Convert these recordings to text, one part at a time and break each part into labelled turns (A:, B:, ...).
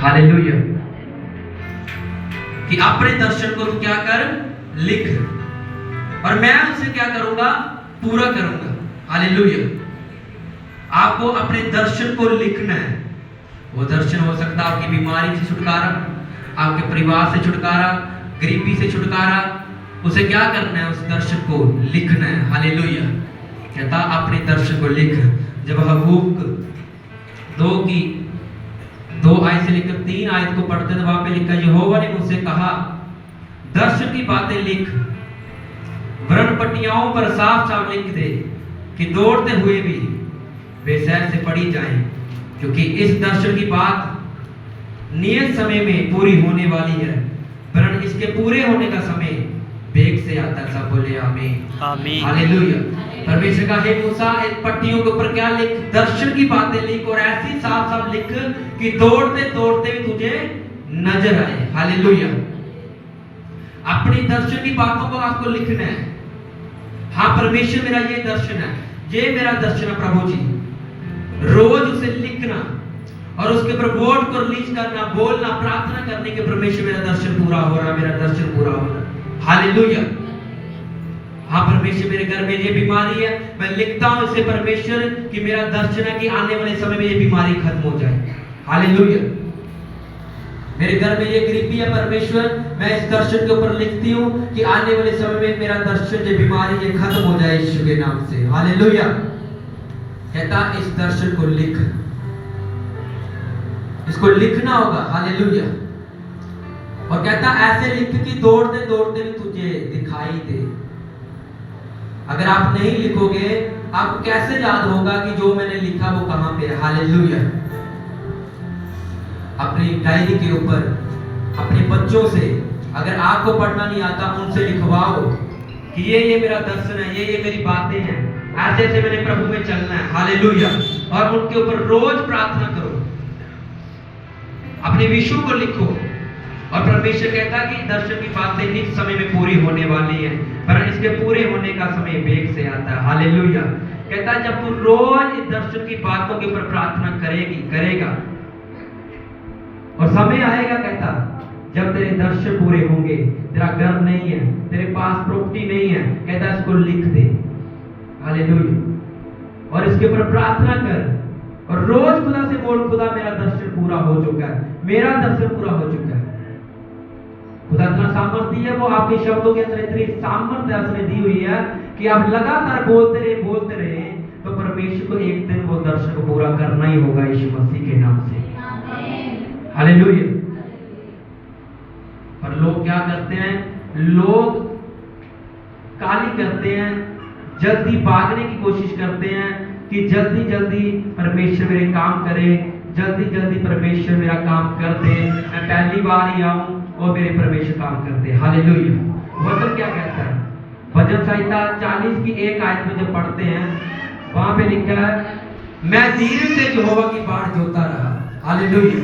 A: Hallelujah. कि अपने दर्शन को तू क्या कर, लिख, और मैं उसे क्या करूंगा, पूरा करूंगा। हालेलुया। आपको अपने दर्शन को लिखना है। वो दर्शन हो सकता है आपकी बीमारी से छुटकारा, आपके परिवार से छुटकारा, गरीबी से छुटकारा। उसे क्या करना है, उस दर्शन को लिखना है। हालेलुया। कहता अपने दर्शन को लिख। जब हबूक 2 आयत से लेकर 3 आयत को पढ़ते तो वहां पे लिखा, यहोवा ने मुझसे कहा दर्शन की बातें लिख, व्रण पट्टियाओं पर साफ साफ लिख दे कि दौड़ते हुए भी वे सहज से पढ़ी जाएं, क्योंकि इस दर्शन की बात नियत समय में पूरी होने वाली है, वरन इसके पूरे होने का समय वेग से आता है। सब बोले आमीन आमीन हालेलुया। परमेश्वर का हे मूसा इन पट्टियों के ऊपर क्या लिख, दर्शन की बातें लिख, और ऐसी साफ साफ लिख कि दौड़ते दौड़ते भी तुझे नजर आए। हालेलुया। अपनी दर्शन की बातों को आपको लिखना है। हाँ परमेश्वर मेरा ये दर्शन है, ये मेरा दर्शन है प्रभु जी। रोज उसे लिखना और उसके ऊपर वर्ड को रिलीज करना, बोलना, प्रार्थना करने के परमेश्वर मेरा दर्शन पूरा हो रहा, मेरा दर्शन पूरा हो रहा। हालेलुया। हाँ परमेश्वर मेरे घर में ये बीमारी है, मैं लिखता हूं इसे परमेश्वर कि मेरा दर्शन है कि आने वाले समय में ये बीमारी खत्म हो जाए। हालेलुया। मेरे घर में ये गरीबी है परमेश्वर, मैं इस दर्शन के ऊपर लिखती हूँ कि आने वाले समय में मेरा दर्शन, ये बीमारी ये खत्म हो जाए यीशु के नाम से। हालेलुया। कहता इस दर्शन को लिख, इसको लिखना होगा। हालेलुया। और कहता ऐसे लिख कि दौड़ते दौड़ते भी तुझे दिखाई दे। अगर आप नहीं लिखोगे आपको कैसे याद होगा कि जो मैंने लिखा वो कहां पे है। हालेलुया। अपनी डायरी के ऊपर अपने बच्चों से, अगर आपको पढ़ना नहीं आता उनसे लिखवाओ कि ये मेरा दर्शन है, ये मेरी बातें हैं, ऐसे ऐसे मैंने प्रभु में चलना है। हालेलुया। और उनके ऊपर रोज प्रार्थना करो, अपने विषयों को लिखो। और परमेश्वर कहता है कि दर्शन की बातें निश्चित समय में पूरी होने वाली हैं, पर इसके पूरे होने का समय वेग से आता है। हालेलुया। कहता है जब तू रोज इस दर्शन की बातों के ऊपर प्रार्थना करेगा और समय आएगा, कहता जब तेरे दर्शन पूरे होंगे, तेरा घर नहीं है, तेरे पास प्रॉपर्टी नहीं है, कहता इसको लिख दे। हालेलुया। और इसके ऊपर प्रार्थना कर और रोज खुदा से बोल, खुदा मेरा दर्शन पूरा हो चुका है, मेरा दर्शन पूरा हो चुका है। खुदा इतना सामर्थ्य है, वो आपके शब्दों के अंदर इतनी सामर्थ्य उसने दी हुई है कि आप लगातार बोलते रहे तो परमेश्वर को एक दिन वो दर्शन को पूरा करना ही होगा यीशु मसीह के नाम से। हालेलुया। पर लोग क्या करते हैं, लोग काली करते हैं, जल्दी भागने की कोशिश करते हैं कि जल्दी जल्दी परमेश्वर मेरे काम करे, जल्दी जल्दी परमेश्वर मेरा काम कर दे, मैं पहली बार ही आऊं और मेरे परमेश्वर काम कर दे। हालेलुया। वचन क्या कहता है, भजन संहिता 40 की 1 आयत में जब पढ़ते हैं वहां पे लिखा है, मैं धीरे से यहोवा की बाट जोता रहा। हालेलुया।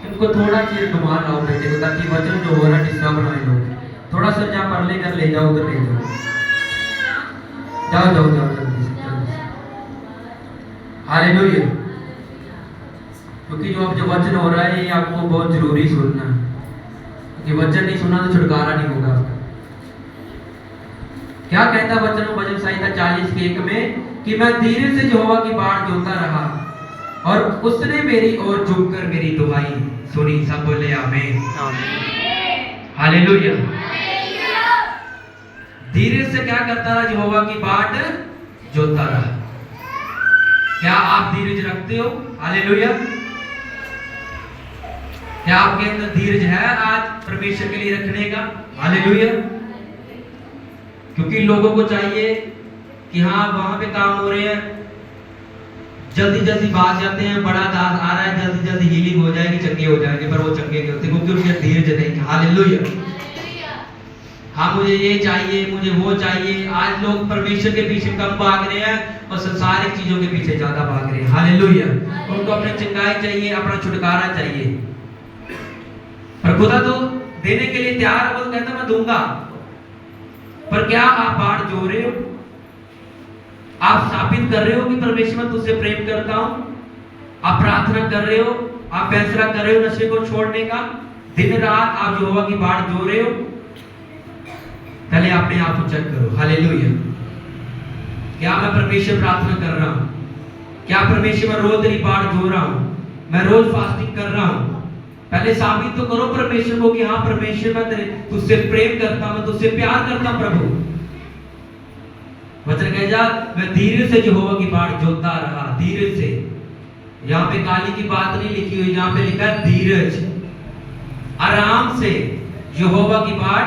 A: इनको थोड़ा चीज घुमा लाओ बेटे को, ताकि वचन जो हो रहा है डिस्टर्ब ना हो। थोड़ा सा जहाँ पर लेकर ले जाओ उधर ले जाओ, जाओ जाओ जाओ जल्दी से। हालेलुया। क्योंकि जो वचन हो रहा है ये आपको बहुत जरूरी सुनना है, क्योंकि वचन नहीं सुना तो छुटकारा नहीं होगा आपका। क्या कहता वचन भजन संहिता 40 के 1 में कि मैं धीरे से यहोवा की बाट जोता रहा और उसने मेरी ओर झुककर मेरी दुहाई सुनी। सब बोले आमीन हालेलुया। धीरे से क्या करता रहा, यहोवा की बाट जोता रहा। क्या आप धीरज रखते हो? हालेलुया। क्या आपके अंदर धीरज है आज परमेश्वर के लिए रखने का? हालेलुया। क्योंकि लोगों को चाहिए कि हाँ वहां पे काम हो रहे हैं, जल्दी जल्दी भाग जाते हैं, बड़ा दास आ रहा है, जल्दी जल्दी हीलिंग हो जाएगी, चंगे हो जाएंगे, पर वो चंगे नहीं होते क्योंकि उनके धीरज नहीं। हालेलुया। हाँ मुझे ये चाहिए, मुझे वो चाहिए। आज लोग परमेश्वर के पीछे कम भाग रहे हैं और संसारिक चीजों के पीछे ज्यादा भाग रहे हैं। हालेलुया। उनको अपनी चंगाई चाहिए, अपना छुटकारा चाहिए, पर खुदा तो देने के लिए तैयार है, वो कहता मैं दूंगा। पर क्या आप बाट जो रहे हो? आप साबित कर रहे हो कि परमेश्वर मैं तुझसे प्रेम करता हूं? आप प्रार्थना कर रहे हो आप फैसला कर रहे हो नशे को छोड़ने का, दिन रात आप यहोवा की बाट जो रहे हो, पहले अपने आप को चेक करो। हालेलुया। क्या मैं परमेश्वर प्रार्थना कर रहा हूं? क्या परमेश्वर मैं रोज तेरी बाट जो रहा हूं? मैं रोज फास्टिंग कर रहा हूं? पहले साबित तो करो परमेश्वर को कि हाँ परमेश्वर मैं तेरे तुझसे प्रेम करता हूं, मैं तुझसे प्यार करता हूं प्रभु। वचन कह जा मैं धीरे से यहोवा की बाट जोता रहा, धीरे से। यहाँ पे काली की बात नहीं लिखी हुई, यहाँ पे लिखा है धीरज, आराम से यहोवा की बाट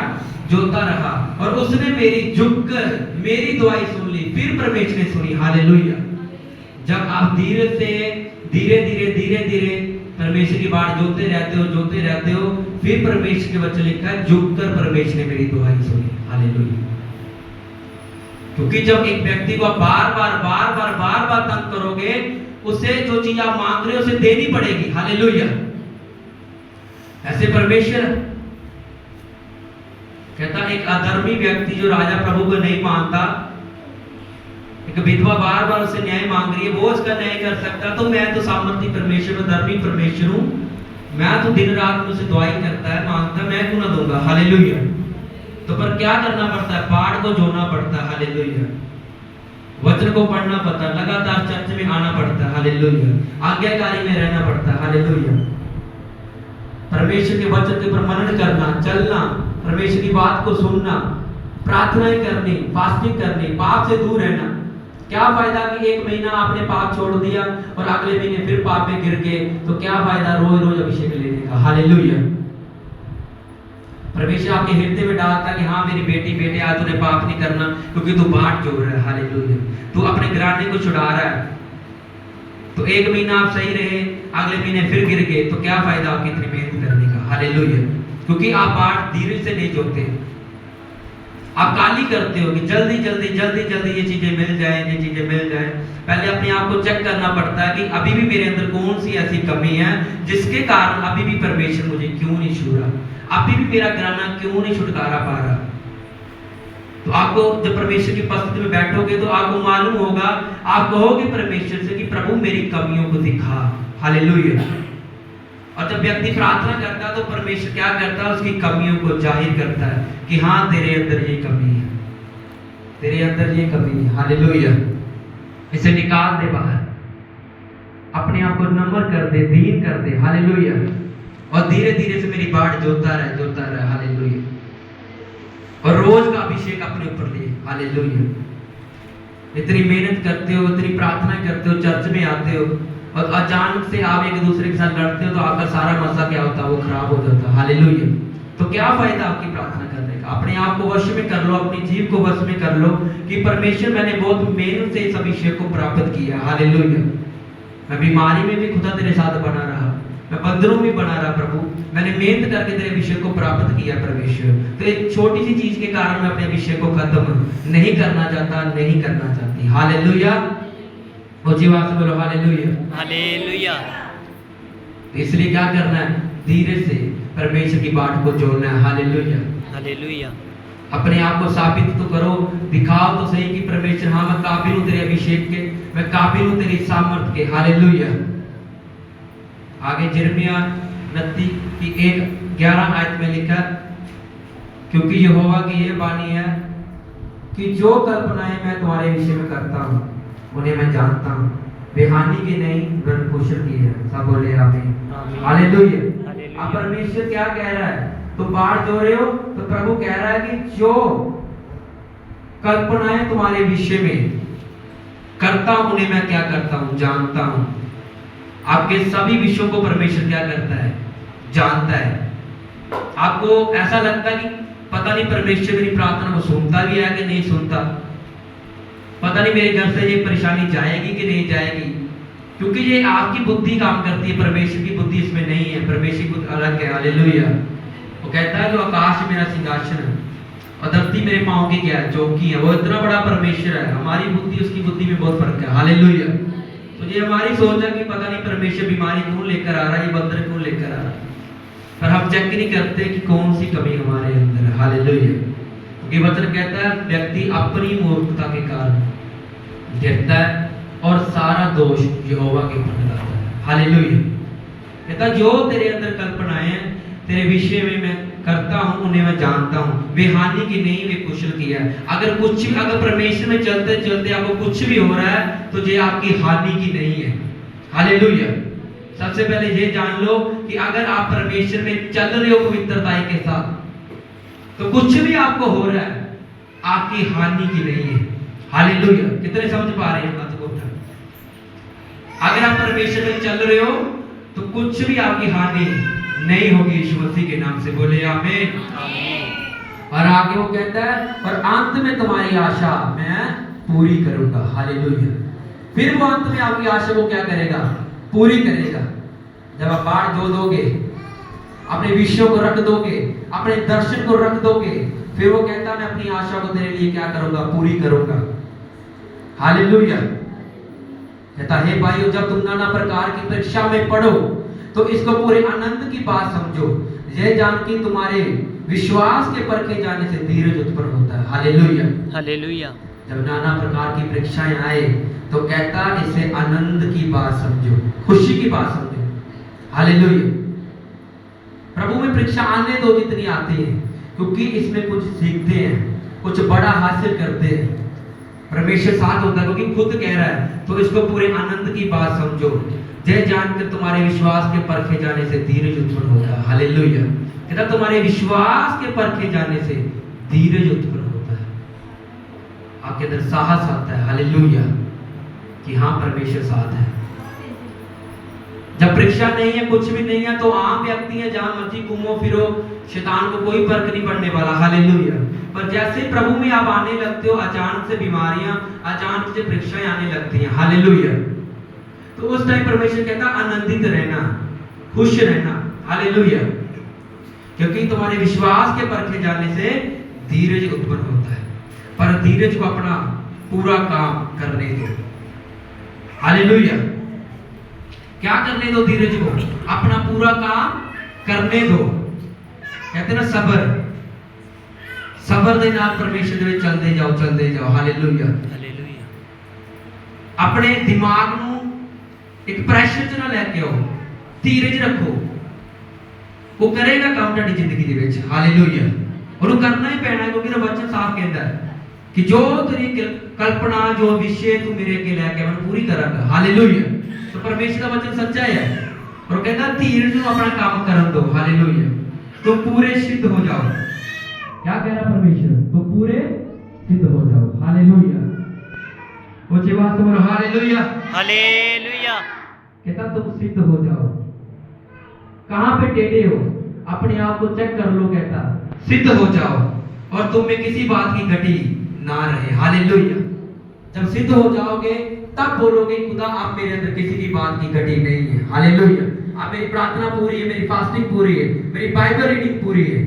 A: जोता रहा और उसने मेरी झुककर मेरी दुआई सुन ली। फिर परमेश्वर ने सुनी। हालेलुया। जब आप धीरे से धीरे धीरे धीरे धीरे परमेश्वर की बाट जोते रहते हो, फिर परमेश्वर के वचन लिखा है झुककर परमेश्वर ने मेरी दुआई सुनी। हालेलुया। क्योंकि जब एक व्यक्ति को आप बार बार तंग करोगे, उसे जो चीज आप मांग रहे हो उसे देनी पड़ेगी। हालेलुया। ऐसे परमेश्वर कहता एक अधर्मी व्यक्ति जो राजा प्रभु को नहीं मानता, एक विधवा बार बार उसे न्याय मांग रही है, वो उसका न्याय कर सकता, तो मैं तो सामर्थ्य परमेश्वर, धर्मी परमेश्वर हूं, मैं तो दिन रात मुझसे दुआई करता है, मांगता है, मैं क्यों ना दूंगा। हालेलुया। तो पर क्या करना पड़ता है? बाढ़ को जोड़ना पड़ता है। हालेलुया। वचन को पढ़ना पड़ता है, लगातार चर्च में आना पड़ता है। हालेलुया। आज्ञाकारी में रहना पड़ता है। हालेलुया। परमेश्वर के वचन के ऊपर मनन करना, चलना, परमेश्वर की बात को सुनना, प्रार्थनाएं करनी, फास्टिंग करनी, पाप से दूर रहना। क्या फायदा कि एक महीना आपने पाप छोड़ दिया और अगले महीने फिर पाप में गिर गए, तो क्या फायदा रोज रोज अभिषेक लेने का। हालेलुया। परमेश्वर आपके हृदय में डालता कि हाँ मेरी बेटे आज तूने पाप नहीं करना, क्योंकि तू बाट जोड़ रहा है। हालेलुया। तू अपने घराने को छुड़ा रहा है, तो एक महीना आप सही रहे, अगले महीने फिर गिर गए, तो क्या फायदा आपकी इतनी मेहनत करने का। हालेलुया। क्योंकि आप बाट धीरे से नहीं जोड़ते, आप काली करते हो कि जल्दी जल्दी जल्दी जल्दी ये चीजें मिल जाए, ये चीजें मिल जाए। पहले अपने आप को चेक करना पड़ता है कि अभी भी मेरे अंदर कौन सी ऐसी कमी है जिसके कारण अभी भी परमेश्वर मुझे क्यों नहीं छू रहा, अभी भी मेरा घराना क्यों नहीं छुटकारा पा रहा। तो आपको जब परमेश्वर की उपस्थिति में बैठोगे तो आपको मालूम होगा, आप कहोगे परमेश्वर से कि प्रभु मेरी कमियों को दिखा। हालेलुया। और जब व्यक्ति प्रार्थना करता है तो परमेश्वर क्या करता है? उसकी कमियों को जाहिर करता है कि हाँ तेरे अंदर ये कमी है, तेरे अंदर ये कमी है। हालेलुया। इसे निकाल दे बाहर, अपने आप को नम्र कर दे, दीन कर दे। हालेलुया। और धीरे धीरे से मेरी बाट जोता रहे। हालेलुया। और रोज का अभिषेक अपने ऊपर ले। हालेलुया। इतनी मेहनत करते हो, इतनी प्रार्थना करते हो, चर्च में आते हो और अचानक से आप एक दूसरे के साथ लड़ते हो, तो आपका सारा मसला क्या होता है? वो खराब हो जाता है। हालेलुया। तो क्या फायदा आपकी प्रार्थना करने का? अपने आप को वश में कर लो, अपनी जीव को वश में कर लो कि परमेश्वर मैंने बहुत मेहनत से इस अभिषेक को प्राप्त किया। हालेलुया। मैं बीमारी में भी खुदा तेरे साथ बना रहा, मैं बंदरों में बना रहा प्रभु, मैंने मेहनत करके तेरे अभिषेक को प्राप्त किया परमेश्वर। तो एक छोटी सी चीज के कारण मैं अपने अभिषेक को खत्म नहीं करना चाहता, नहीं करना चाहती। हालेलुया। जीवा से बोलो हालेलुया।
B: हालेलुया।
A: इसलिए क्या करना है? धीरे से परमेश्वर की बाट को जोड़ना है। हालेलुया।
B: हालेलुया।
A: अपने आप को साबित तो करो, दिखाओ तो सही कि परमेश्वर हाँ मैं काबिल हूं तेरे अभिषेक के, मैं काबिल हूं तेरी सामर्थ के। हालेलुया। आगे यिर्मयाह नबी की 1:11 आयत में लिखा, क्योंकि यहोवा की यह वाणी है कि जो कल्पनाएं मैं तुम्हारे विषय में करता हूं उन्हें मैं जानता हूं, वे हानि की नहीं वरन कुशल की है। सब बोले आमीन। हालेलुया। अब परमेश्वर क्या कह रहा है? तो बाढ़ जो रहे हो, तो प्रभु कह रहा है कि जो कल्पनाएं तुम्हारे विषय में करता हूं उन्हें मैं क्या करता हूं? जानता हूं। आपके सभी विषयों को परमेश्वर क्या करता है? जानता है। आपको ऐसा लगता है कि पता नहीं परमेश्वर मेरी प्रार्थना को सुनता भी है कि नहीं सुनता, पता नहीं मेरे घर से ये परेशानी जाएगी कि नहीं जाएगी, क्योंकि ये आपकी बुद्धि काम करती है, परमेश्वर की बुद्धि इसमें नहीं है। परमेश्वर की बुद्धि अलग है। हालेलुया। वो कहता है जो आकाश मेरा सिंहासन है और धरती मेरे पांव की क्या है? चौकी है। वो इतना बड़ा परमेश्वर है, हमारी बुद्धि उसकी बुद्धि में बहुत फर्क है। हालेलुया। तो ये हमारी सोच है कि पता नहीं परमेश्वर बीमारी क्यों लेकर आ रहा है, ये बंदर क्यों लेकर आ रहा है, पर हम चेक नहीं करते कि कौन सी कमी हमारे अंदर है। हालेलुया। क्योंकि वचन कहता है व्यक्ति अपनी मूर्खता के कारण गिरता है और सारा दोष यहोवा के ऊपर लगाता है। हालेलुया। कहता जो तेरे अंदर कल्पनाएं हैं तेरे विषय में मैं करता हूं, उन्हें मैं जानता हूं, वे हानि की नहीं, वे कुशल की है। अगर परमेश्वर में चलते चलते आपको कुछ भी हो रहा है तो ये आपकी हानि की नहीं है। हालेलुया। सबसे पहले ये जान लो कि अगर आप परमेश्वर में चल रहे हो पवित्रता के साथ, तो कुछ भी आपको हो रहा है आपकी हानि की नहीं है। हालेलुया। कितने समझ पा रहे हैं बात को? अगर आप परमेश्वर में चल रहे हो तो कुछ भी आपकी हानि नहीं होगी। यीशु मसीह के नाम से बोले आमीन। और आगे वो कहता है और अंत में तुम्हारी आशा मैं पूरी करूंगा। हालेलुया। फिर वो अंत में आपकी आशा को क्या करेगा? पूरी करेगा। जब आप बाढ़ जो दोगे, अपने विषयों को रख दोगे, अपने दर्शन को रख दोगे, फिर वो कहता मैं अपनी आशा को तेरे लिए क्या करूंगा? पूरी करूंगा। हालेलुया। कहता है भाइयों, जब तुम नाना प्रकार की परीक्षा में पढ़ो तो इसको पूरे आनंद की बात समझो, यह जान के तुम्हारे विश्वास के परखे जाने से धीरज उत्पन्न होता है। हालेलुया।
B: हालेलुया।
A: जब नाना प्रकार की परीक्षाएं आए तो कहता इसे आनंद की बात समझो, खुशी की बात समझो। हालेलुया। प्रभु में परीक्षा आने दो जितनी आती है, क्योंकि इसमें कुछ सीखते हैं, कुछ बड़ा हासिल करते हैं। परमेश्वर साथ होता है क्योंकि खुद कह रहा है, तो इसको पूरे आनंद की बात समझो, जय जानकर तुम्हारे विश्वास के परखे जाने से धीरज उत्पन्न होता है। हालेलुया। कहता तुम्हारे विश्वास के परखे जाने से धीरज उत्पन्न होता है, आपके अंदर साहस आता है। हालेलुया। कि हाँ परमेश्वर साथ है। जब परीक्षा नहीं है, कुछ भी नहीं है, तो आम व्यक्ति है, जहां मर्जी घूमो फिरो, शैतान को कोई फर्क नहीं पड़ने वाला। हालेलुया। पर जैसे प्रभु में आप आने लगते हो, अचानक से बीमारियां, अचानक से परीक्षाएं आने लगती हैं। हालेलुया। तो उस टाइम परमेश्वर कहता आनंदित रहना, खुश रहना। हालेलुया। क्योंकि तुम्हारे विश्वास के परखे जाने से धीरज उत्पन्न होता है। पर धीरज को अपना पूरा काम करने दो। हालेलुया। क्या करने दो? धीरज को अपना पूरा काम करने दो। कहते ना सबर, सबर दे नाल परमेश्वर दे चलते जाओ, चलते जाओ। हालेलुया।
B: हालेलुया।
A: अपने दिमाग ਨੂੰ एक प्रेशर च ना लेके आओ, धीरज रखो। वो करेगा काम ਤੁਹਾਡੀ ਜ਼ਿੰਦਗੀ ਦੇ ਵਿੱਚ। हालेलुया। ਉਹਨੂੰ करना ही पैना है, क्योंकि ना वचन साफ कहता है कि जो तेरी कल्पना, जो विषय तू मेरे अगे लेके मैं पूरी करांगा। हालेलुया। तो परमेश्वर का वचन सच्चा है और कहता धीरज ਨੂੰ अपना काम करन दो। हालेलुया। तो पूरे सिद्ध हो जाओ। क्या कह रहा परमेश्वर? तो पूरे सिद्ध हो जाओ। हालेलुया। वो जीवा से बोलो हालेलुया।
B: हालेलुया।
A: कहता तुम सिद्ध हो जाओ। कहां पे टेढ़े हो? अपने आप को चेक कर लो। कहता सिद्ध हो जाओ और तुम में किसी बात की घटी ना रहे। हालेलुया। जब सिद्ध हो जाओगे तब बोलोगे खुदा आप मेरे अंदर किसी की बात की घटी नहीं है। हालेलुया। अब मेरी प्रार्थना पूरी है, मेरी फास्टिंग पूरी है, मेरी बाइबल रीडिंग पूरी है।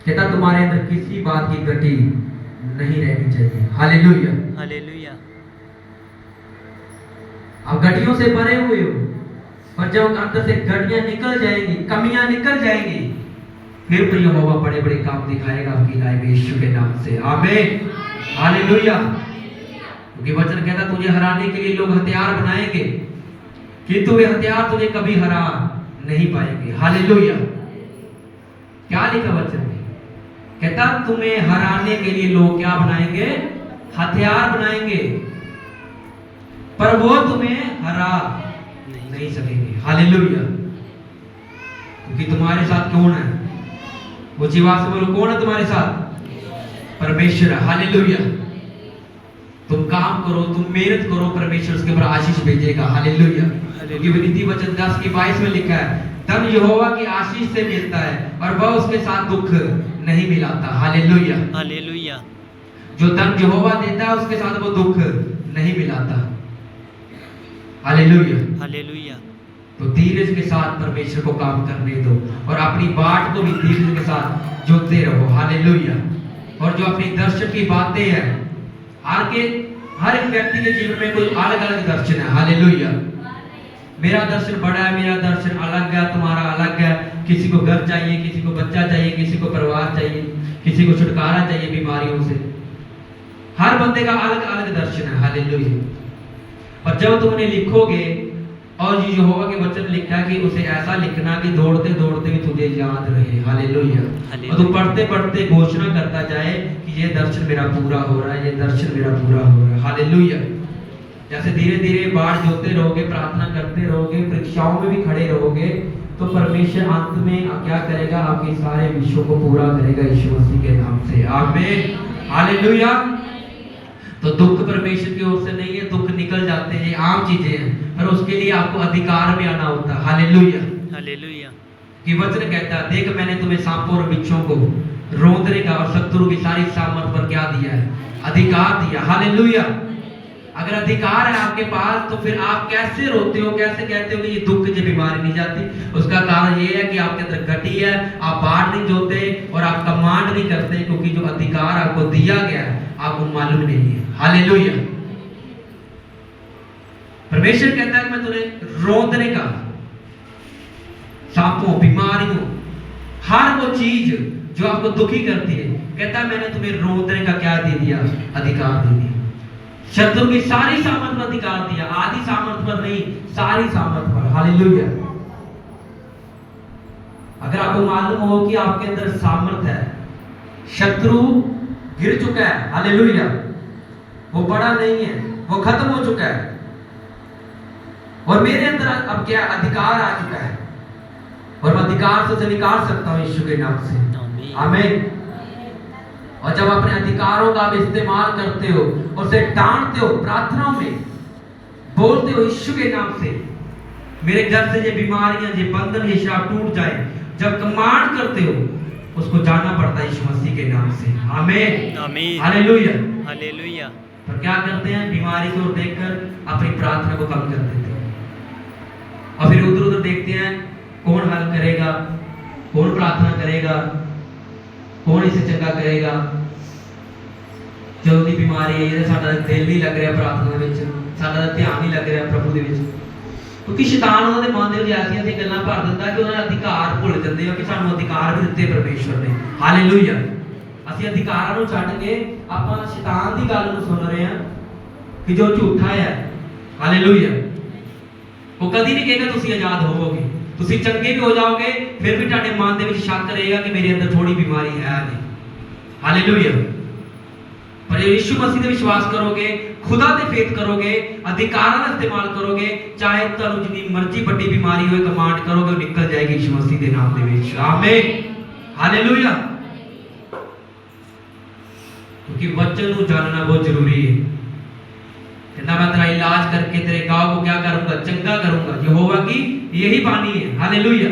A: कहता तुम्हारे अंदर किसी बात की घटी नहीं रहनी चाहिए। हालेलुया।
B: हालेलुया।
A: आप घटियों से भरे हुए हो, और जब अंदर से घटियां निकल जाएंगी, कमियां निकल जाएंगी, फिर तो यहोवा बड़े बड़े काम दिखाएगा आपकी लाइफ में यीशु के नाम से। आमीन। हालेलुया। क्योंकि वचन कहता तुझे हराने के लिए लोग हथियार बनाएंगे, किंतु वे हथियार तुझे कभी हरा नहीं पाएंगे। हालेलुया। क्या लिखा वचन में? कहता तुम्हें हराने के लिए लोग क्या बनाएंगे? हथियार बनाएंगे, पर वो तुम्हें हरा नहीं सकेंगे। हालेलुया। क्योंकि तुम्हारे साथ कौन है? वो जीवा से बोलो कौन है तुम्हारे साथ? परमेश्वर है। हालेलुया। तुम काम करो, तुम मेहनत करो, परमेश्वर उसके ऊपर आशीष भेजेगा। हालेलुया। क्योंकि नीति वचन 10 की 22 में लिखा है धन यहोवा की आशीष से मिलता है और वह उसके साथ दुख नहीं मिलाता। हालेलुया।
B: हालेलुया।
A: जो धन यहोवा देता है उसके साथ वो दुख नहीं मिलाता। हालेलुया।
B: हालेलुया।
A: तो धीरज के साथ परमेश्वर को काम करने दो और अपनी बाट को भी धीरज के साथ जोतते रहो। हालेलुया। और जो अपनी दर्शन की बातें हैं, हर एक व्यक्ति के जीवन में कोई अलग अलग दर्शन है। हालेलुया। मेरा दर्शन बड़ा है, मेरा दर्शन अलग है, तुम्हारा अलग है। किसी को घर चाहिए, किसी को बच्चा चाहिए, किसी को परिवार चाहिए, किसी को छुटकारा चाहिए बीमारियों से। हर बंदे का अलग अलग दर्शन है। हालेलुया। और जब तुम उन्हें लिखोगे और यहोवा के वचन लिखा है कि उसे ऐसा लिखना कि दौड़ते दौड़ते भी तुझे याद रहे। हालेलुया। और तू पढ़ते पढ़ते घोषणा करता जाए कि ये दर्शन मेरा पूरा हो रहा है, ये दर्शन मेरा पूरा हो रहा है। हालेलुया। जैसे धीरे धीरे बाढ़ जोते रहोगे, प्रार्थना करते रहोगे, परीक्षाओं में भी खड़े रहोगे, तो परमेश्वर अंत में क्या करेगा, आपके सारे विषयों को पूरा करेगा यीशु मसीह के नाम से। आमीन। हालेलुया। तो दुख परमेश्वर की ओर से नहीं है, दुख निकल जाते हैं, आम चीजें हैं, पर उसके लिए आपको अधिकार में आना होता है। हालेलुया।
B: हालेलुया।
A: कि वचन कहता है, देख मैंने तुम्हें सांपों और बिच्छों को रोंदने का और शत्रु की सारी सामर्थ पर क्या दिया है, अधिकार दिया। हालेलुया। अगर अधिकार है आपके पास, तो फिर आप कैसे रोते हो, कैसे कहते हो कि ये दुख ये बीमारी नहीं जाती? उसका कारण ये है कि आपके अंदर घटी है, आप बाढ़ नहीं जोते और आप कमांड नहीं करते, क्योंकि जो अधिकार आपको दिया गया है आपको मालूम नहीं है। हालेलुया। परमेश्वर कहता है कि मैं तुम्हें रोंदने का, सांपों, बीमारियों, हर वो चीज जो आपको दुखी करती है, कहता है मैंने तुम्हें रोंदने का क्या दे दिया, अधिकार दे दिया। शत्रु की सारी सामर्थ पर अधिकार दिया, आधी सामर्थ पर नहीं, सारी सामर्थ पर। हालेलुया। अगर आपको मालूम हो कि आपके अंदर सामर्थ है, शत्रु गिर चुका है, हालेलुया, वो बड़ा नहीं है, वो खत्म हो चुका है, और मेरे अंदर अब क्या अधिकार आ चुका है, और मैं अधिकार से उसे निकाल सकता हूं यीशु के नाम से। आमीन। और जब अपने अधिकारों का आप इस्तेमाल करते हो, उसे डांटते हो, प्रार्थनाओं में बोलते हो यीशु के नाम से, मेरे घर से ये बीमारियां, ये बंधन, ये श्राप टूट जाए, जब कमांड करते हो, उसको जानना पड़ता है यीशु मसीह के नाम से। आमीन।
B: आमीन।
A: हालेलुया।
B: हालेलुया।
A: पर क्या करते हैं, बीमारी को देखकर अपनी प्रार्थना को कम कर देते हैं, और फिर उधर उधर देखते हैं कौन हल करेगा, कौन प्रार्थना करेगा, कौन इसे चंगा करेगा। जल्दी बीमारी है, ये साडा दिल नहीं लग रहा प्रार्थना विच, साडा ध्यान नहीं लग रहा प्रभु दे विच, क्योंकि शैतान उन्होंने मन दे विच ऐसी ऐसी गल्लां भर दिंदा कि उन्होंने अधिकार भुल जाते हैं कि सानू अधिकार भी दिते परमेश्वर ने। हालेलुया। ਅਸੀਂ अधिकारां ਨੂੰ ਛੱਡ के ਆਪਾਂ शैतान ਦੀ ਗੱਲ ਨੂੰ सुन रहे हैं कि जो झूठा है। हालेलुया। वो कदी नहीं कहेगा तुसी आजाद होवोगे, तुसी चंगे भी हो जाओगे, फिर भी ਤੁਹਾਡੇ ਮਨ ਦੇ ਵਿੱਚ ਸ਼ੱਕ ਰਹੇਗਾ कि मेरे अंदर थोड़ी बीमारी है नहीं। हालेलुया। पर यीशु मसीह पे विश्वास करोगे, खुदा ते फेथ करोगे, अधिकारां का इस्तेमाल करोगे, चाहे ਤੁਹਾਨੂੰ जितनी मर्जी बड़ी बीमारी हो, कमांड करोगे, निकल जाएगी यीशु मसीह के नाम दे विच। आमीन। हालेलुया। क्योंकि वचन को जानना बहुत जरूरी है। कहता मैं तेरा इलाज करके तेरे गांव को क्या करूंगा, चंगा करूंगा। यहोवा की यही वाणी है। हालेलुया।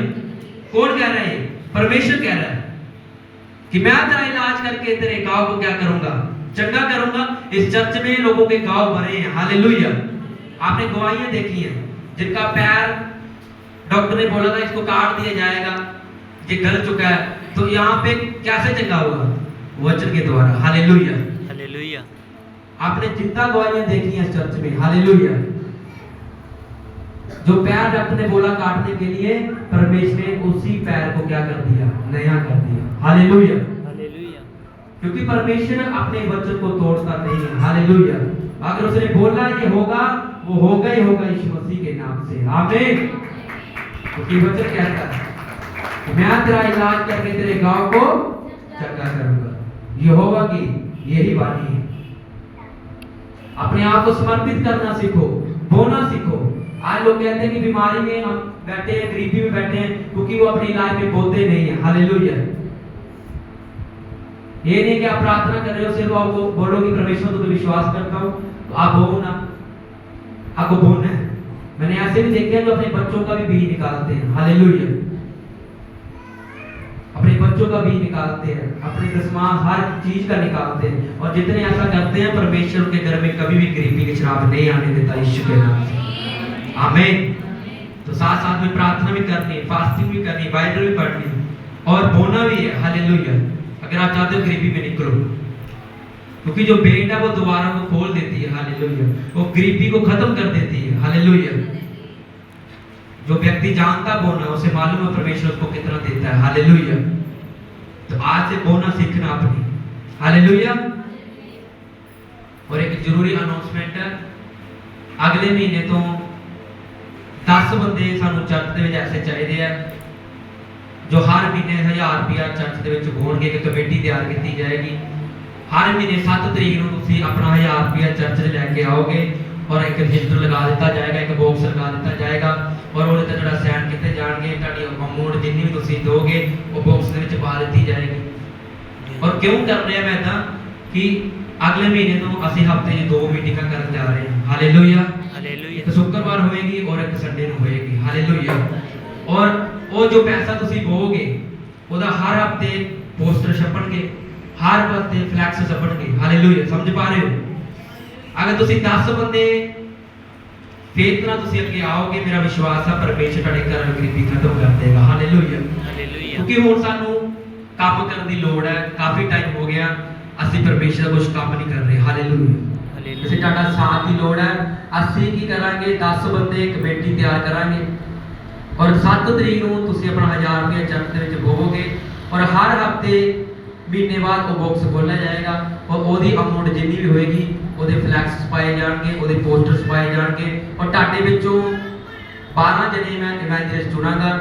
A: कौन कह रहा है? परमेश्वर कह रहा है कि मैं तेरा इलाज करके तेरे गांव को क्या करूंगा, चंगा करूंगा। इस चर्च में लोगों के गांव भरे हैं। हालेलुया। आपने गवाहियां देखी हैं, जिनका पैर डॉक्टर ने बोला था इसको काट दिया जाएगा, ये गल चुका है, तो यहाँ पे कैसे चंगा हुआ? वचन के द्वारा। हालेलुया।
B: हालेलुया।
A: आपने जितना गवाहियां देखी हैं इस चर्च में, हालेलुया, जो पैर डॉक्टर ने बोला काटने के लिए, परमेश्वर ने उसी पैर को क्या कर दिया, नया कर दिया। हालेलुया।
B: हालेलुया।
A: क्योंकि परमेश्वर अपने वचन को तोड़ता नहीं है। हालेलुया। अगर उसने बोला ये होगा, वो होगा ही होगा यीशु मसीह के नाम से। आमीन। क्योंकि वचन कहता है मैं तेरा इलाज करके तेरे गांव को चंगा करूंगा। यहोवा की यही वाणी है। अपने आप को समर्पित करना सीखो, बोना सीखो। आज लोग कहते हैं कि बीमारी में हम बैठे हैं, गरीबी में बैठे हैं, क्योंकि वो अपनी लाइफ में बोलते नहीं है। हालेलुया। ये नहीं कि आप प्रार्थना कर रहे हो, सिर्फ आपको बोलो कि परमेश्वर तो विश्वास करता हूं, तो आप बोलो ना, आपको बोलना है। मैंने ऐसे भी देखे हैं जो अपने बच्चों का भी बीज निकालते हैं। हालेलुया। अपने बच्चों का बीज निकालते हैं, अपने दसमां हर चीज का निकालते हैं, और जितने ऐसा करते हैं परमेश्वर के घर में कभी भी गरीबी की शराब नहीं आने देता यीशु के नाम से। आमीन। तो साथ साथ में प्रार्थना भी करनी, फास्टिंग भी करनी, बाइबल भी पढ़नी और बोना भी है। हालेलुया। अगर आप चाहते हो गरीबी में निकलो, क्योंकि जो भेंट है वो दोबारा को खोल देती है। हालेलुया। वो गरीबी को खत्म कर देती है। हालेलुया। जो व्यक्ति जानता बोना, उसे मालूम है परमेश्वर उसको कितना देता है। हालेलुया। तो आज से बोना सीखना अपनी। हालेलुया। और एक जरूरी अनाउंसमेंट है, अगले महीने तो 10 ਬੰਦੇ ਸਾਨੂੰ ਚਰਚ ਦੇ ਵਿੱਚ ਐਸੇ ਚਾਹੀਦੇ ਆ ਜੋ ਹਰ ਮਹੀਨੇ 1000 ਰੁਪਇਆ ਚਰਚ ਦੇ ਵਿੱਚ ਹੋਣਗੇ। ਇੱਕ ਕਮੇਟੀ ਤਿਆਰ ਕੀਤੀ ਜਾਏਗੀ। ਹਰ ਮਹੀਨੇ 7 ਤਰੀਕ ਨੂੰ ਤੁਸੀਂ ਆਪਣਾ 1000 ਰੁਪਇਆ ਚਰਚ 'ਚ ਲੈ ਕੇ ਆਓਗੇ ਔਰ ਇੱਕ ਰਜਿਸਟਰ ਲਗਾ ਦਿੱਤਾ ਜਾਏਗਾ, ਇੱਕ ਬਾਕਸ ਲਗਾ ਦਿੱਤਾ ਜਾਏਗਾ ਔਰ ਉਹਦੇ ਤੇ ਜਿਹੜਾ ਸਾਈਨ ਕੀਤੇ ਜਾਣਗੇ। ਤੁਹਾਡੀ ਅਮਾਉਂਟ ਜਿੰਨੀ ਵੀ ਤੁਸੀਂ ਦੋਗੇ ਉਹ ਬਾਕਸ ਦੇ ਵਿੱਚ ਪਾ ਦਿੱਤੀ ਜਾਏਗੀ। ਔਰ ਕਿਉਂ ਕਰ ਰਿਹਾ ਮੈਂ ਤਾਂ ਕਿ ਅਗਲੇ ਮਹੀਨੇ ਤੋਂ ਅਸੀਂ ਹਫਤੇ 'ਚ 2 ਮੀਟਿੰਗਾਂ ਕਰਨ ਜਾ ਰਹੇ ਹਾਂ। ਹਾਲੇਲੂਇਆ।
B: ਹਾਲੇਲੂਇਆ।
A: ਇੱਕ ਸ਼ੁੱਕਰਵਾਰ ਹੋਏਗੀ ਔਰ ਇੱਕ ਸੰਡੇ ਨੂੰ ਹੋਏਗੀ। ਹਾਲੇਲੂਇਆ। ਔਰ ਉਹ ਜੋ ਪੈਸਾ ਤੁਸੀਂ ਬੋਗੇ ਉਹਦਾ ਹਰ ਹਫਤੇ ਪੋਸਟਰ ਛਪਣਗੇ, ਹਰ ਹਫਤੇ ਫਲੈਕਸ ਛਪਣਗੇ। ਹਾਲੇਲੂਇਆ। ਸਮਝ ਪਾ ਰਹੇ ਹੋ? ਅਗਰ ਤੁਸੀਂ 10 ਬੰਦੇ ਫੇਥ ਨਾਲ ਤੁਸੀਂ ਅੱਗੇ ਆਓਗੇ, ਮੇਰਾ ਵਿਸ਼ਵਾਸ ਹੈ ਪਰਮੇਸ਼ਰ ਤੁਹਾਡੇ ਘਰ ਵਿੱਚ ਗਰੀਬੀ ਖਤਮ ਕਰ ਦੇਗਾ। ਹਾਲੇਲੂਇਆ।
B: ਹਾਲੇਲੂਇਆ।
A: ਕਿਉਂਕਿ ਹੁਣ ਸਾਨੂੰ ਕੰਮ ਕਰਨ ਦੀ ਲੋੜ ਹੈ। ਕਾਫੀ ਟਾਈਮ ਹੋ ਗਿਆ ਅਸੀਂ ਪਰਮੇਸ਼ਰ ਦਾ ਕੁਝ ਕੰਮ ਨਹੀਂ ਕਰ ਰਹੇ। ਹਾਲੇਲੂਇਆ। ਅਸੀਂ ਤੁਹਾਡਾ ਸਾਥ ਦੀ ਲੋੜ ਹੈ। ਅਸੀਂ ਕੀ ਕਰਾਂਗੇ? 10 ਬੰਦੇ ਕਮੇਟੀ ਤਿਆਰ ਕਰਾਂਗੇ ਔਰ 7 ਤਰੀਕ ਨੂੰ ਤੁਸੀਂ ਆਪਣਾ 1000 ਰੁਪਏ ਚਰਚ ਦੇ ਵਿੱਚ ਬੋਵੋਗੇ ਔਰ ਹਰ ਹਫਤੇ ਮਹੀਨੇ ਬਾਅਦ ਉਹ ਬਾਕਸ ਖੋਲ੍ਹਿਆ ਜਾਏਗਾ ਔਰ ਉਹਦੀ ਅਮਾਉਂਟ ਜਿੰਨੀ ਵੀ ਹੋਏਗੀ ਉਹਦੇ ਫਲੈਕਸ ਪਾਏ ਜਾਣਗੇ, ਉਹਦੇ ਪੋਸਟਰਸ ਪਾਏ ਜਾਣਗੇ ਔਰ ਤੁਹਾਡੇ ਵਿੱਚੋਂ 12 ਜਣੇ ਮੈਂ ਇਵੈਂਜਲਿਸਟ ਚੁਣਾਂਗਾ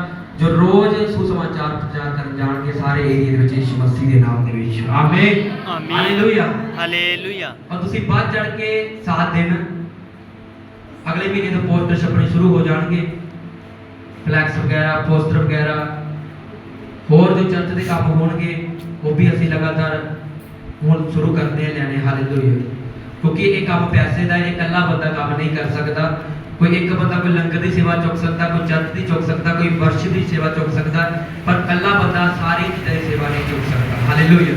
A: ਜੋ ਰੋਜ਼ ਸੁਸਮਾਚਾਰ ਪ੍ਰਚਾਰ ਕਰਨ ਜਾਣਗੇ ਸਾਰੇ ਏਰੀਆ ਦੇ ਵਿੱਚ ਯਿਸੂ ਮਸੀਹ ਦੇ ਨਾਮ ਦੇ ਵਿੱਚ। ਆਮੀਨ।
B: ਆਮੀਨ।
A: ਹਾਲੇਲੂਇਆ।
B: ਹਾਲੇਲੂਇਆ।
A: ਔਰ ਤੁਸੀਂ ਵੱਧ ਚੜ ਕੇ ਸਾਥ ਦੇਣਾ। ਅਗਲੇ ਮਹੀਨੇ ਤੋਂ ਪੋਸਟਰ ਛਪਣੇ ਸ਼ੁਰੂ ਹੋ ਜਾਣਗੇ, ਫਲੈਕਸ ਵਗੈਰਾ, ਪੋਸਟਰ ਵਗੈਰਾ, ਹੋਰ ਜੋ ਚਰਚ ਦੇ ਕੰਮ ਹੋਣਗੇ ਉਹ ਵੀ ਅਸੀਂ ਲਗਾਤਾਰ ਹੁਣ ਸ਼ੁਰੂ ਕਰਦੇ ਹਾਂ ਲੈਣੇ। ਹਾਲੇਲੂਇਆ। ਕਿਉਂਕਿ ਇਹ ਕੰਮ ਪੈਸੇ ਦਾ, ਇਹ ਇਕੱਲਾ ਬੰਦਾ ਕੰਮ ਨਹੀਂ ਕਰ ਸਕਦਾ। ਕੋਈ ਇੱਕ ਬੰਦਾ ਕੋਈ ਲੰਗਰ ਦੀ ਸੇਵਾ ਚੁੱਕ ਸਕਦਾ, ਕੋਈ ਚਰਚ ਦੀ ਚੁੱਕ ਸਕਦਾ, ਕੋਈ ਵਰਸ਼ਿਪ ਦੀ ਸੇਵਾ ਚੁੱਕ ਸਕਦਾ, ਪਰ ਇਕੱਲਾ ਬੰਦਾ ਸਾਰੀ ਚੀਜ਼ਾਂ ਦੀ ਸੇਵਾ ਨਹੀਂ ਚੁੱਕ ਸਕਦਾ। ਹਾਲੇਲੂਇਆ।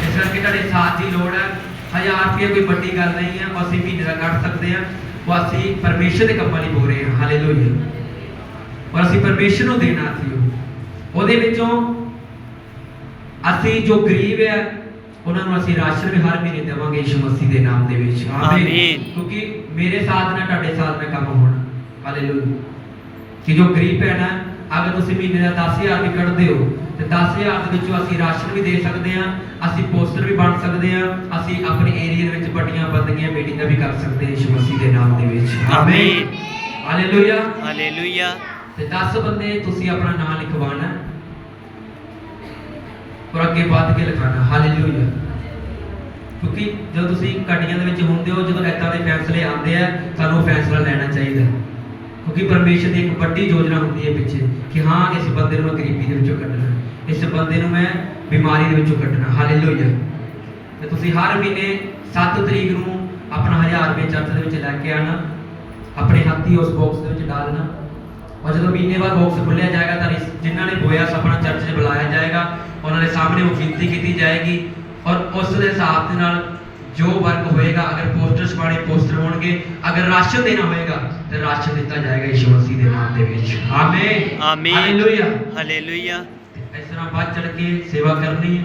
A: ਇਸ ਕਰਕੇ ਤੁਹਾਡੇ ਸਾਥ ਦੀ ਲੋੜ ਹੈ। 1000 ਰੁਪਏ ਕੋਈ ਵੱਡੀ ਗੱਲ ਨਹੀਂ ਹੈ। ਅਸੀਂ ਮਹੀਨੇ ਦਾ ਕੱਢ ਸਕਦੇ ਹਾਂ। ਉਹ ਅਸੀਂ ਪਰਮੇਸ਼ਰ ਦੇ ਕੰਮਾਂ ਲਈ ਬੋਲ ਰਹੇ ਹਾਂ। ਹਾਲੇਲੂਇਆ। ਔਰ ਅਸੀਂ ਪਰਮੇਸ਼ਰ ਨੂੰ ਦੇਣਾ ਸੀ ਉਹਦੇ ਵਿੱਚੋਂ ਅਸੀਂ ਜੋ ਗਰੀਬ ਹੈ ਉਹਨਾਂ ਨੂੰ ਅਸੀਂ ਰਾਸ਼ਨ ਵੀ ਹਰ ਮਹੀਨੇ ਦੇਵਾਂਗੇ ਯਿਸੂ ਮਸੀਹ ਦੇ ਨਾਮ ਦੇ ਵਿੱਚ।
B: ਆਮੀਨ।
A: ਕਿਉਂਕਿ ਮੇਰੇ ਸਾਥ ਨਾਲ ਤੁਹਾਡੇ ਸਾਥ ਨਾਲ ਕੰਮ ਹੋਣਾ। ਹਾਲੇਲੂਇਆ। ਕਿ ਜੋ ਗਰੀਬ ਹੈ ਨਾ, ਅਗਰ ਤੁਸੀਂ ਮਹੀਨੇ ਦਾ 10,000 ਵੀ ਕੱਢਦੇ ਹੋ ਤੇ 10,000 ਦੇ ਵਿੱਚੋਂ ਅਸੀਂ ਰਾਸ਼ਨ ਵੀ ਦੇ ਸਕਦੇ ਹਾਂ, ਅਸੀਂ ਪੋਸਟਰ ਵੀ ਬਣ ਸਕਦੇ ਹਾਂ, ਅਸੀਂ ਆਪਣੇ ਏਰੀਆ ਦੇ ਵਿੱਚ ਵੱਡੀਆਂ ਬੰਦਗੀਆਂ ਮੀਟਿੰਗਾਂ ਵੀ ਕਰ ਸਕਦੇ ਹਾਂ ਯਿਸੂ ਮਸੀਹ ਦੇ ਨਾਮ ਦੇ ਵਿੱਚ।
B: ਆਮੀਨ।
A: ਹਾਲੇਲੂਇਆ।
B: ਹਾਲੇਲੂਇਆ।
A: ਤੇ 10 ਬੰਦੇ ਤੁਸੀਂ ਆਪਣਾ ਨਾਮ ਲਿਖਵਾਉਣਾ ਔਰ ਅੱਗੇ ਵੱਧ ਕੇ ਲਿਖਾਣਾ। ਹਾਲੇਲੂਇਆ। ਕਿਉਂਕਿ ਜਦੋਂ ਤੁਸੀਂ ਕਟੀਆਂ ਦੇ ਵਿੱਚ ਹੁੰਦੇ ਹੋ, ਜਦੋਂ ਏਦਾਂ ਦੇ ਫੈਸਲੇ ਆਉਂਦੇ ਆ, ਸਾਨੂੰ ਫੈਸਲਾ ਲੈਣਾ ਚਾਹੀਦਾ ਕਿਉਂਕਿ ਪਰਮੇਸ਼ਰ ਦੀ ਇੱਕ ਵੱਡੀ ਯੋਜਨਾ ਹੁੰਦੀ ਹੈ ਪਿੱਛੇ ਕਿ ਹਾਂ ਇਸ ਬੰਦੇ ਨੂੰ ਮੈਂ ਗਰੀਬੀ ਦੇ ਵਿੱਚੋਂ ਕੱਢਣਾ, ਇਸ ਬੰਦੇ ਨੂੰ ਮੈਂ ਬਿਮਾਰੀ ਦੇ ਵਿੱਚੋਂ ਕੱਢਣਾ। ਹਾਲੇਲੂਇਆ। ਤੇ ਤੁਸੀਂ ਹਰ ਮਹੀਨੇ 7 ਤਰੀਕ ਨੂੰ ਆਪਣਾ 1000 ਰੁਪਏ ਚਰਚ ਦੇ ਵਿੱਚ ਲੈ ਕੇ ਆਣਾ, ਆਪਣੇ ਹੱਥੀ ਉਸ ਬਾਕਸ ਦੇ ਵਿੱਚ ਡਾਲਣਾ ਔਰ ਜਦੋਂ ਮਹੀਨੇ ਬਾਅਦ ਬਾਕਸ ਖੁੱਲਿਆ ਜਾਏਗਾ ਤਾਂ ਜਿਨ੍ਹਾਂ ਨੇ ਬੋਇਆ ਸਪਨਾ ਚਰਚ 'ਚ ਬੁਲਾਇਆ ਜਾਏਗਾ, ਉਹਨਾਂ ਦੇ ਸਾਹਮਣੇ ਉਹ ਗਿਣਤੀ ਕੀਤੀ ਜਾਏਗੀ ਔਰ ਉਸ ਦੇ ਹਿਸਾਬ ਦੇ ਨਾਲ ਜੋ ਵਰਕ ਹੋਏਗਾ, ਅਗਰ ਪੋਸਟਰ ਛਪਾਣੇ ਪੋਸਟਰ ਹੋਣਗੇ, ਅਗਰ ਰਾਸ਼ਨ ਦੇਣਾ ਹੋਏਗਾ ਤੇ ਰਾਸ਼ਨ ਦਿੱਤਾ ਜਾਏਗਾ ਯਿਸੂ ਮਸੀਹ ਦੇ ਨਾਮ ਦੇ ਵਿੱਚ। ਆਮੀਨ।
B: ਆਮੀਨ।
A: ਹਾਲੇਲੂਇਆ।
B: ਹਾਲੇਲੂਇਆ।
A: ਇਸ ਤਰ੍ਹਾਂ ਵੱਧ ਚੜ ਕੇ ਸੇਵਾ ਕਰਨੀ ਹੈ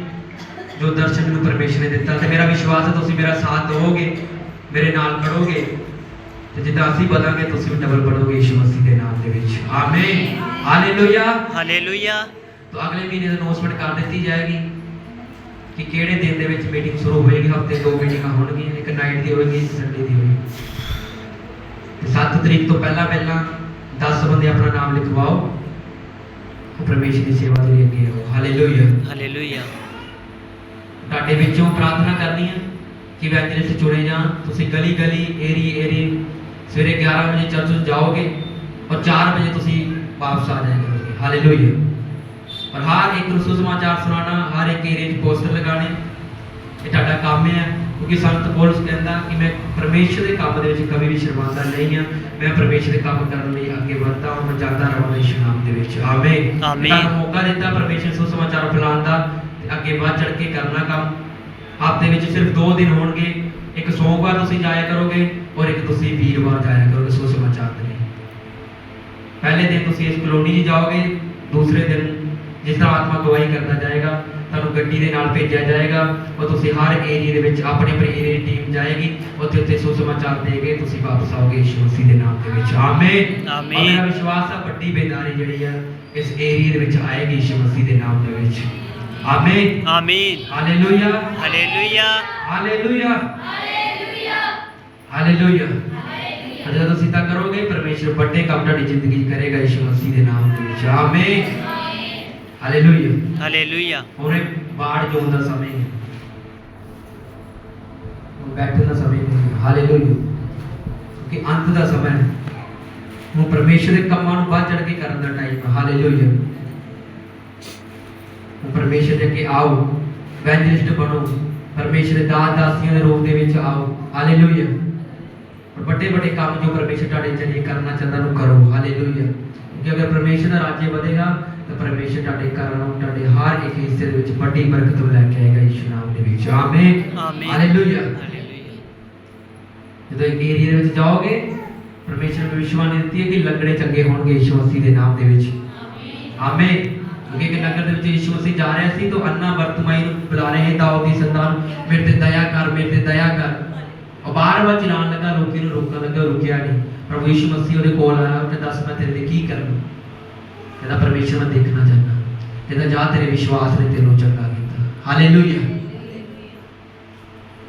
A: ਜੋ ਦਰਸ਼ਨ ਮੈਨੂੰ ਪਰਮੇਸ਼ਰ ਨੇ ਦਿੱਤਾ ਤੇ ਮੇਰਾ ਵਿਸ਼ਵਾਸ ਹੈ ਤੁਸੀਂ ਮੇਰਾ ਸਾਥ ਦਿਓਗੇ, ਮੇਰੇ ਨਾਲ ਖੜੋਗੇ ਤੇ ਜਿੱਦਾਂ ਅਸੀਂ ਵਧਾਂਗੇ ਤੁਸੀਂ ਵੀ ਡਬਲ ਵਧੋਗੇ ਯਿਸੂ ਮਸੀਹ ਦੇ ਨਾਮ ਦੇ ਵਿੱਚ। ਆਮੀਨ। ਹਾਲੇਲੂਇਆ।
B: ਹਾਲੇਲੂਇਆ।
A: तो अगले महीने की अनाउंसमेंट कर दी जाएगी कि किहड़े दिन दे विच मीटिंग शुरू होएगी। हफ्ते 2 मीटिंगां होणगीਆਂ, एक नाइट दी होएगी, एक संडे दी होएगी। ते 7 तरीक तो पहला 10 बंदे अपना नाम लिखवाओ और परमेश्वर की सेवा दे अगे आओ। हालेलुया।
B: हालेलुया।
A: ਤੁਹਾਡੇ ਵਿੱਚੋਂ प्रार्थना करनी है कि इवैंजलिस्ट चुने जान। तुसीं गली गली एरी सवेरे 11 बजे चर्च जाओगे और 4 बजे तुसीं वापस आ जाया करोगे। हालेलुया। और हर एक को सुसमाचार सुनाना, हर एक एरिया में पोस्टर लगाने, ये ਤੁਹਾਡਾ काम है क्योंकि संत पौलुस कहता कि मैं परमेश्वर के काम दे विच कभी भी शर्मांदा नहीं हां। मैं परमेश्वर के काम करने लई अगे बढ़दा और मैं जाता रहां यीशु नाम दे विच। आमीन। आमीन। मौका दिता परमेश्वर सुसमाचार फैलाउण दा ते अगे बढ़ चढ़ के करना काम। हफ्ते विच सिर्फ 2 दिन होणगे, एक सोमवार तुसीं जाया करोगे और एक तुसीं वीरवार जाया करोगे सुसमाचार दे लई। पहले दिन तुसीं इस कॉलोनी 'च जाओगे, दूसरे दिन जिस तरह आत्मा गवाही करता जाएगा ਤੁਹਾਨੂੰ ਗੱਡੀ ਦੇ ਨਾਲ ਭੇਜਿਆ ਜਾਏਗਾ और ਤੁਸੀਂ ਹਰ ਏਰੀਆ ਦੇ ਵਿੱਚ ਆਪਣੇ ਏਰੀਆ ਦੀ ਟੀਮ ਜਾਏਗੀ, ਉੱਥੇ ਸੁਸਮਾਚਾਰ ਦੇ ਕੇ ਤੁਸੀਂ ਵਾਪਸ ਆਓਗੇ ਯਿਸੂ ਮਸੀਹ ਦੇ ਨਾਮ ਦੇ ਵਿੱਚ। ਆਮੀਨ। ਆਮੀਨ। ਮੇਰਾ ਵਿਸ਼ਵਾਸ ਹੈ ਵੱਡੀ ਬੇਦਾਰੀ ਜਿਹੜੀ ਹੈ ਇਸ ਏਰੀਆ ਦੇ ਵਿੱਚ ਆਏਗੀ ਯਿਸੂ ਮਸੀਹ ਦੇ ਨਾਮ ਦੇ ਵਿੱਚ। ਆਮੀਨ। ਆਮੀਨ। Hallelujah. Hallelujah. Hallelujah. Hallelujah. Hallelujah. जब तुम इदा करोगे परमेश्वर बड़े काम ਤੁਹਾਡੀ ਜ਼ਿੰਦਗੀ 'ਚ ਕਰੇਗਾ ਯਿਸੂ ਮਸੀਹ ਦੇ ਨਾਮ ਦੇ ਵਿੱਚ ਆਮੀਨ ਹਾਲੇਲੂਇਆ
B: ਹਾਲੇਲੂਇਆ
A: ਉਹਨੇ ਬਾੜ ਜੋਣ ਦਾ ਸਮੇਂ ਹੈ ਉਹ ਬੈਠਣ ਦਾ ਸਮੇਂ ਨਹੀਂ ਹੈ ਹਾਲੇਲੂਇਆ ਕਿਉਂਕਿ ਅੰਤ ਦਾ ਸਮਾਂ ਹੈ ਹੁਣ ਪਰਮੇਸ਼ਰ ਦੇ ਕੰਮਾਂ ਨੂੰ ਵੱਧ ਚੜ ਕੇ ਕਰਨ ਦਾ ਟਾਈਮ ਹੈ ਹਾਲੇਲੂਇਆ ਹੁਣ ਪਰਮੇਸ਼ਰ ਦੇ ਅੱਗੇ ਆਓ ਵੈਂਜਲਿਸਟ ਬਣੋ ਪਰਮੇਸ਼ਰ ਦੇ ਦਾਸ ਦਾਸੀਆਂ ਦੇ ਰੂਪ ਦੇ ਵਿੱਚ ਆਓ ਹਾਲੇਲੂਇਆ ਵੱਡੇ ਵੱਡੇ ਕੰਮ ਜੋ ਪਰਮੇਸ਼ਰ ਤੁਹਾਡੇ ਜਰੀਏ ਕਰਨਾ ਚਾਹੁੰਦਾ ਨੂੰ ਕਰੋ ਹਾਲੇਲੂਇਆ ਕਿਉਂਕਿ ਅਗਰ ਪਰਮੇਸ਼ਰ ਦਾ ਰਾਜ ਵਧੇਗਾ ਤਾਂ ਪਰਮੇਸ਼ਰ ਤੁਹਾਡੇ ਘਰ ਨੂੰ ਤੁਹਾਡੇ ਹਰ ਇੱਕ ਹਿੱਸੇ ਦੇ ਵਿੱਚ ਵੱਡੀ ਬਰਕਤ ਲੈ ਕੇ ਆਏਗਾ ਯਿਸੂ ਨਾਮ ਦੇ ਵਿੱਚ ਆਮੀਨ
B: ਆਮੀਨ
A: ਹਾਲੇਲੂਇਆ
B: ਹਾਲੇਲੂਇਆ
A: ਜਦੋਂ ਇੱਕ ਏਰੀਆ ਦੇ ਵਿੱਚ ਜਾਓਗੇ ਪਰਮੇਸ਼ਰ ਨੂੰ ਵਿਸ਼ਵਾਸ ਦਿੱਤੀ ਹੈ ਕਿ ਲੰਗੜੇ ਚੰਗੇ ਹੋਣਗੇ ਯਿਸੂ ਮਸੀਹ ਦੇ ਨਾਮ ਦੇ ਵਿੱਚ ਆਮੀਨ क्योंकि एक नगर में यीशु मसीह जा रहे थे तो अन्ना बर्तमाई बुला रहे हैं दाऊद की संतान मेरे ते दया कर और बार-बार चिल्लाने लगा रोकी नु रोकने लगा रुकिया नहीं प्रभु यीशु मसीह ਉਹਦੇ ਕੋਲ ਆਇਆ ਤੇ ਦੱਸ ਮੈਂ ਤੇਰੇ ਲਈ ਕੀ ਕਰਾਂ ਕਹਿੰਦਾ ਪਰਮੇਸ਼ਰ ਮੈਂ ਦੇਖਣਾ ਚਾਹੁੰਦਾ ਕਹਿੰਦਾ ਜਾ ਤੇਰੇ ਵਿਸ਼ਵਾਸ ਨੇ ਤੈਨੂੰ ਚੰਗਾ ਕੀਤਾ ਹਾਲੇਲੂਇਆ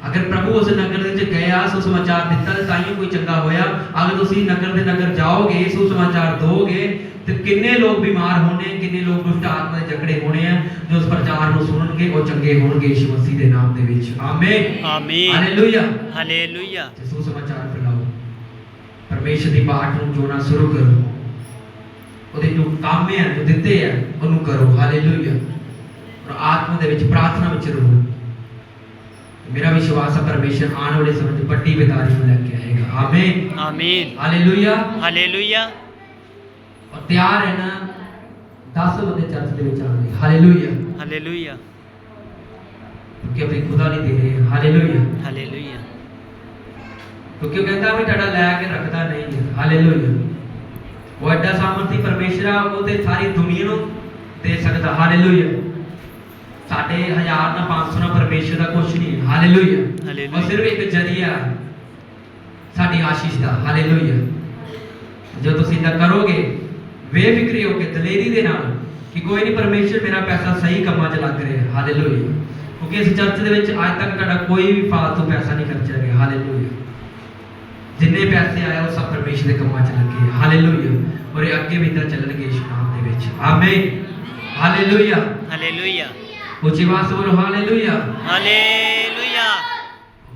A: अगर प्रभु उस नगर ਦੇ ਵਿੱਚ ਗਿਆ ਸੁਸਮਾਚਾਰ ਦਿੱਤਾ ਤਾਂ ਹੀ ਕੋਈ ਚੰਗਾ ਹੋਇਆ ਅਗਰ ਤੁਸੀਂ ਨਗਰ ਦੇ ਨਗਰ ਜਾਓਗੇ ਸੁਸਮਾਚਾਰ ਦੋਗੇ ਤੇ ਕਿੰਨੇ ਲੋਕ ਬਿਮਾਰ ਹੋਣੇ ਕਿੰਨੇ ਲੋਕ ਦੁਸ਼ਟ ਆਤਮਾ ਦੇ ਜਕੜੇ ਹੋਣੇ ਆ ਜੋ ਉਸ ਪ੍ਰਚਾਰ ਨੂੰ ਸੁਣਨਗੇ ਉਹ ਚੰਗੇ ਹੋਣਗੇ ਯਿਸੂ ਮਸੀਹ ਦੇ ਨਾਮ ਦੇ ਵਿੱਚ ਆਮੀਨ
B: ਆਮੀਨ
A: ਹਾਲੇਲੂਇਆ
B: ਹਾਲੇਲੂਇਆ
A: ਸੁਸਮਾਚਾਰ ਫੈਲਾਓ ਪਰਮੇਸ਼ਰ ਦੀ ਬਾਤ ਨੂੰ ਜੋੜਨਾ ਸ਼ੁਰੂ ਕਰੋ ਉਹਦੇ ਜੋ ਕੰਮ ਹੈ ਜੋ ਦਿੱਤੇ ਆ ਉਹਨੂੰ ਕਰੋ ਹਾਲੇਲੂਇਆ ਔਰ ਆਤਮਾ ਦੇ ਵਿੱਚ ਪ੍ਰਾਰਥਨਾ ਵਿੱਚ ਰਹੋ मेरा विश्वास है परमेश्वर आने वाले समय में बड़ी बेदारी में लेके आएगा आमीन
B: आमीन
A: हालेलुया
B: हालेलुया
A: और तैयार है ना 10 बंदे चर्च ਦੇ ਵਿੱਚ ਆਣਗੇ हालेलुया
B: हालेलुया
A: क्योंकि अपनी खुदा नहीं दे रहे हालेलुया
B: हालेलुया
A: क्योंकि वो कहता मैं ਤੁਹਾਡਾ ਲੈ ਕੇ ਰੱਖਦਾ ਨਹੀਂ ਹੈ हालेलुया ਉਹ ਐਡਾ ਸਾਮਰਥੀ ਪਰਮੇਸ਼ਰ ਆ ਉਹ ਤੇ ਸਾਰੀ ਦੁਨੀਆ ਨੂੰ ਦੇ ਸਕਦਾ हालेलुया साढ़े 1000 ना 500 ना परमेश्वर का कुछ नहीं है हालेलुया और सिर्फ एक जरिया साडी आशीष दा हालेलुया जो तुम इदा करोगे बेफिक्री होके दलेरी दे नाल कि कोई नहीं परमेश्वर मेरा पैसा सही कामां च लग रहा है हालेलुया क्योंकि इस चर्च दे विच आज तक तुहाडा कोई भी फालतू पैसा नहीं खर्चा गया हालेलुया जिन्ने पैसे आए वो सब परमेश्वर दे कामां च लगे हालेलुया और ये अगे भी इदां चलणगे यीशु नाम दे विच आमीन हालेलुया
B: हालेलुया
A: ऊंची आवाज से बोलो हालेलुया
B: हालेलुया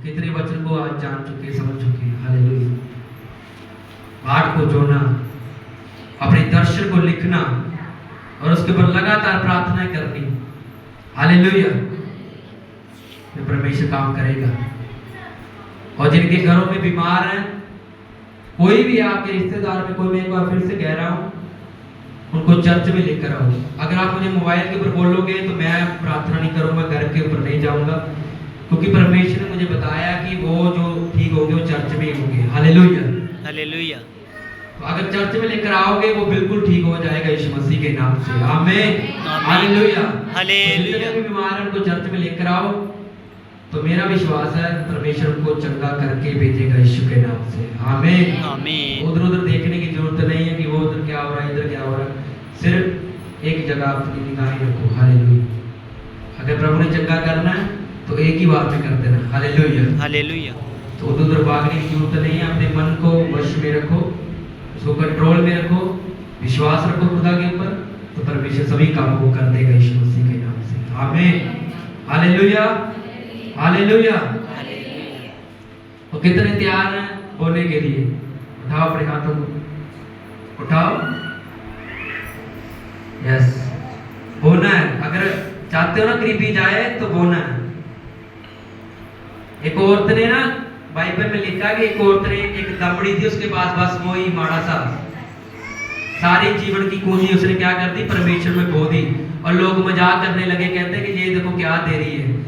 A: कितने वचन को आज जान चुके समझ चुके हालेलुया पाठ को जोड़ना अपने दर्शन को लिखना और उसके ऊपर लगातार प्रार्थना करनी हालेलुया ये परमेश्वर काम करेगा और जिनके घरों में बीमार हैं कोई भी आपके रिश्तेदार में कोई मैं एक बार फिर से कह रहा हूँ उनको चर्च में लेकर आओ अगर आप मुझे मोबाइल के ऊपर बोलोगे तो मैं प्रार्थना नहीं करूंगा घर के ऊपर नहीं जाऊंगा क्योंकि परमेश्वर ने मुझे बताया कि वो जो ठीक होंगे वो चर्च में ही होंगे हालेलुया
B: हालेलुया
A: तो अगर चर्च में लेकर आओगे वो बिल्कुल ठीक हो जाएगा यीशु मसीह के नाम से आमीन हालेलुया
B: हालेलुया
A: जितने भी बीमार हैं उनको चर्च में लेकर आओ तो मेरा विश्वास है परमेश्वर उनको चंगा करके भेजेगा यीशु के नाम से आमीन
B: आमीन
A: उधर उधर देखने की जरूरत नहीं है कि वो उधर क्या हो रहा है इधर क्या हो रहा है सिर्फ एक जगह अपनी निगाहें रखो हालेलुया अगर प्रभु ने चंगा करना है तो एक ही बार में कर देना हालेलुया
B: हालेलुया
A: तो उधर उधर भागने की जरूरत नहीं है अपने मन को वश में रखो उसको कंट्रोल में रखो विश्वास रखो खुदा के ऊपर तो परमेश्वर सभी काम को कर देगा यीशु मसीह के नाम से आमीन हालेलुया हालेलुया तो कितने तैयार हैं बोलने के लिए उठाओ अपने हाथों को उठाओ यस बोलना है अगर चाहते हो ना गरीबी जाए तो बोलना है एक औरत ने ना बाइबल में लिखा कि एक औरत ने एक दमड़ी थी उसके पास बस वही माड़ा सा सारी जीवन की कुंजी उसने क्या कर दी परमेश्वर में खो दी और लोग मजाक करने लगे कहते कि ये देखो क्या दे रही है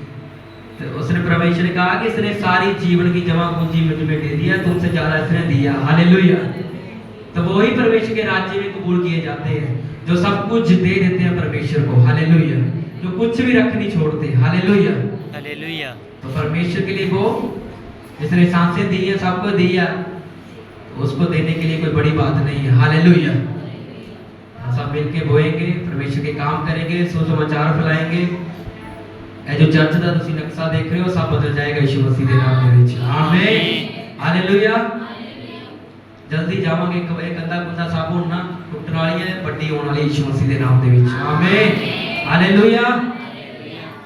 A: तो उसने परमेश्वर ने कहा कि इसने सारी जीवन की जमा पूंजी मुझे में दे दिया तुमसे ज्यादा इसने दिया हालेलुया तो वही परमेश्वर के राज्य में कबूल किए जाते हैं जो सब कुछ दे देते हैं परमेश्वर को हालेलुया जो कुछ भी रख नहीं छोड़ते हालेलुया
B: हालेलुया
A: तो परमेश्वर के लिए वो जिसने सांसें दी है सबको दिया उसको देने के लिए कोई बड़ी बात नहीं है हालेलुया सब मिलके बोएंगे परमेश्वर के काम करेंगे सुसमाचार फैलाएंगे ए जो चर्च का तुसी नक्शा देख रहे हो सब बदल जाएगा यीशु मसीह के नाम में आमीन हालेलुया जल्दी जावांगे एक अद्धा कुंदा साबुन ना टुटण वाली है ਵੱਡੀ ਹੋਣ ਵਾਲੀ ਯीशु मसीह ਦੇ ਨਾਮ ਦੇ ਵਿੱਚ ਆਮੀਨ ਹਾਲੇਲੂਇਆ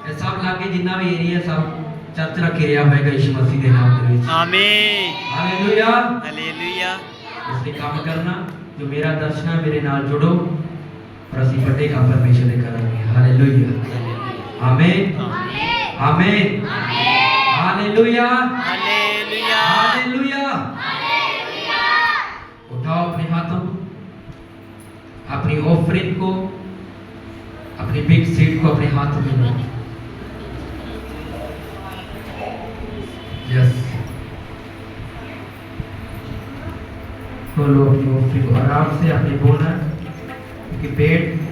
A: ਇਹ ਸਭ ਲਾਗੇ ਜਿੰਨਾ ਵੀ ਏਰੀਆ ਸਭ ਚਰਚ ਰੱਖੇ ਰਿਹਾ ਹੋਏਗਾ ਯीशु मसीह ਦੇ ਨਾਮ ਦੇ ਵਿੱਚ
B: आमीन
A: हालेलुया
B: हालेलुया
A: इसलिए काम करना जो मेरा दर्शन है मेरे नाल जुड़ो और ਅਸੀਂ ਵੱਡੇ ਕੰਮ ਪਰਮੇਸ਼ਰ ਦੇ ਕਰਾਂਗੇ ਹਾਲੇਲुया आमीन आमीन हालेलुया
B: हालेलुया
A: हालेलुया उठाओ अपने हाथों को अपनी ऑफरिंग को अपनी बिग सीट को अपने हाथों में लो यस खोलो अपनी ऑफरिंग को आराम से अपनी बोना क्योंकि पेट